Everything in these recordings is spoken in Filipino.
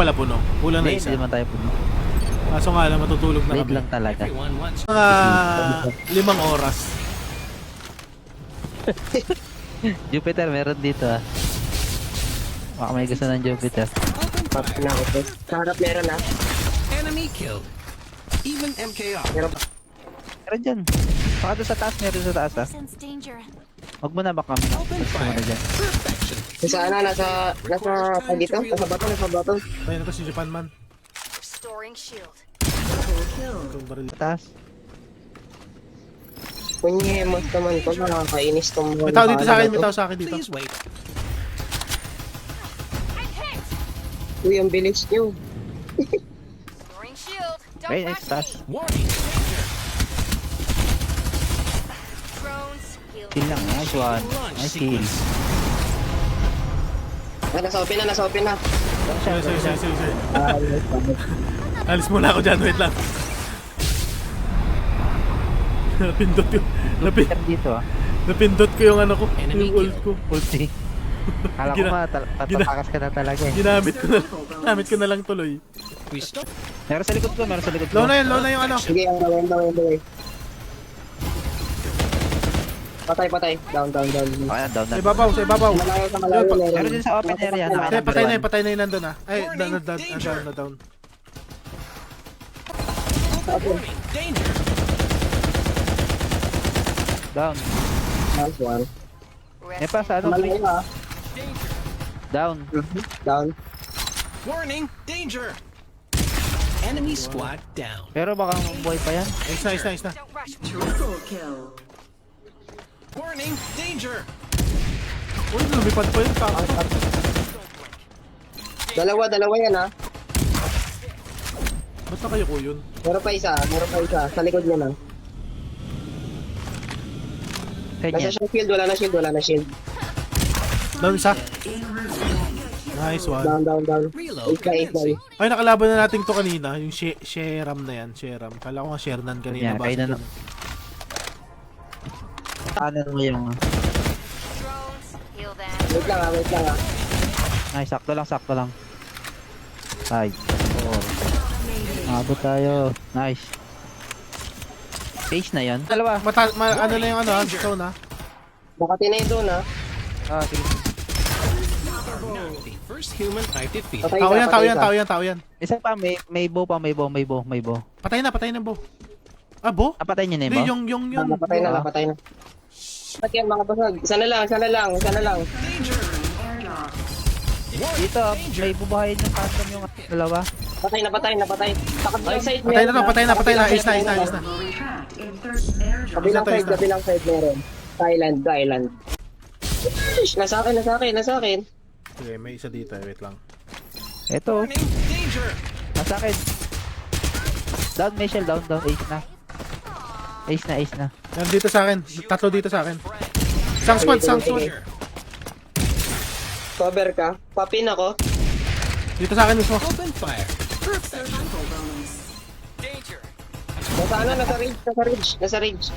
pala puno. Kulang na Hindi, isa. hindi naman tayo puno. Kaso nga lang, matutulog na Wait kami. lang talaga. Mga 5 oras. Jupiter, meron dito ah. Baka may gusto ng Jupiter. Tapos na ako. Sa harap meron na. Enemy killed. Even MKR. Meron pa. Meron dyan. Baka doon sa taas, meron sa taas ah. Sense danger. Huwag mo na baka. Open fire. Perfection. Nasa dito? Nasa bato. Tayo na to si Japan man. Restoring shield. Itong baril. Taas. Kunyemos naman to. Nakakainis tong May tao dito sa akin, may tao sa akin dito. Please wait. Uy, ang bilis nyo. Restoring shield. Don't Wait, rush taas. me. Warning. Danger. Drones heal. Kill lang. Nice one. Launch Nice kill. sequence. Nasa open na. Sige. Alis muna ako dyan, wait lang. Napindot ko. Jupiter dito ah. Napindot ko yung ano ko, Enemy yung ult ko. Ulti. Kala ko Gina- ba, tatakas ka na talaga eh. Ginamit ko na lang tuloy. We stop. Meron sa likod ko, meron sa likod ko. Low na yung ano. Sige, ang dawin. Patay. Down. Okay na, down na. Sa ibabaw. Malayo sa malayo meron. Meron din sa open area. Hindi, Number patay na 1. yung nandun ah. Ay, down. Warning. Danger. Down. Nice one. Eh pa sa ano? Malayo ah. Down. Down. Warning. Danger. Enemy squad down. Pero baka buhay pa yan. Nice na. Don't rush me. Warning. Danger. Uy, lumipad pa yun. Dalawa yan ah. Ba't na kayo ko yun? Meron pa isa. Sa likod niya na. Kanya. Nasa siyang shield, wala na shield. Down isa. Nice one. Down. Reload. Eight na. Ay, nakalaban na natin to kanina. Yung Sheram na yan. Sheram. Kala ko nga Shernan kanina. Kaya na. Ano mo yung... Drones heal them. Wait lang ah. Ay, sakto lang. 5, 4. Abot tayo. Nice. Case na yan. Dalawa. Ano na yung ano, ikaw na. Makati na ito na. Ah, sige. The first human I've defeated. Tao yan. Isa pa, may bow pa, may bow. Patay na bo. Ah, bo? Napatay niyo na Hindi, yung bow? yung. Napatay na. Ba't yan mga basag? Isa na lang. Dito, may bubuhayin yung phantom yung dalawa. Patay na. Takot side Patay na. Ace na. Kabilang side meron. Thailand. Nasa akin. Sige, may isa dito. Wait lang. Eto, Warning. Danger. nasa akin. Down, Michelle, down. Ace na. Yan dito sa akin. Tatlo dito sa akin. Isang squad. Danger. Cover ka. Papin ako. Dito sa akin mismo. Open fire. Perfection. Danger. Nasa ridge.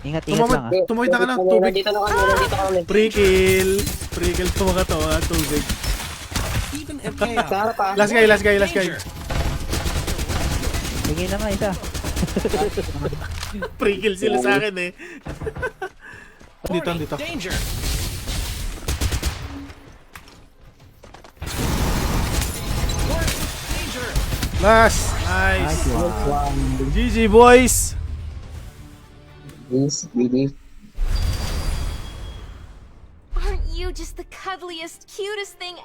Ingat lang ah. Tumawid na ka ng tubig. Nandito na kami. Pre-kill to mga to. Tubig. Even Sa MKR. harap ah. Last guy. Danger. Bigay na nga isa. Pre-kill sila sa akin eh. Warning. Dito. Danger. Warning. Danger. Last. Nice. GG boys. Yes, really. Aren't you just the cuddliest, cutest thing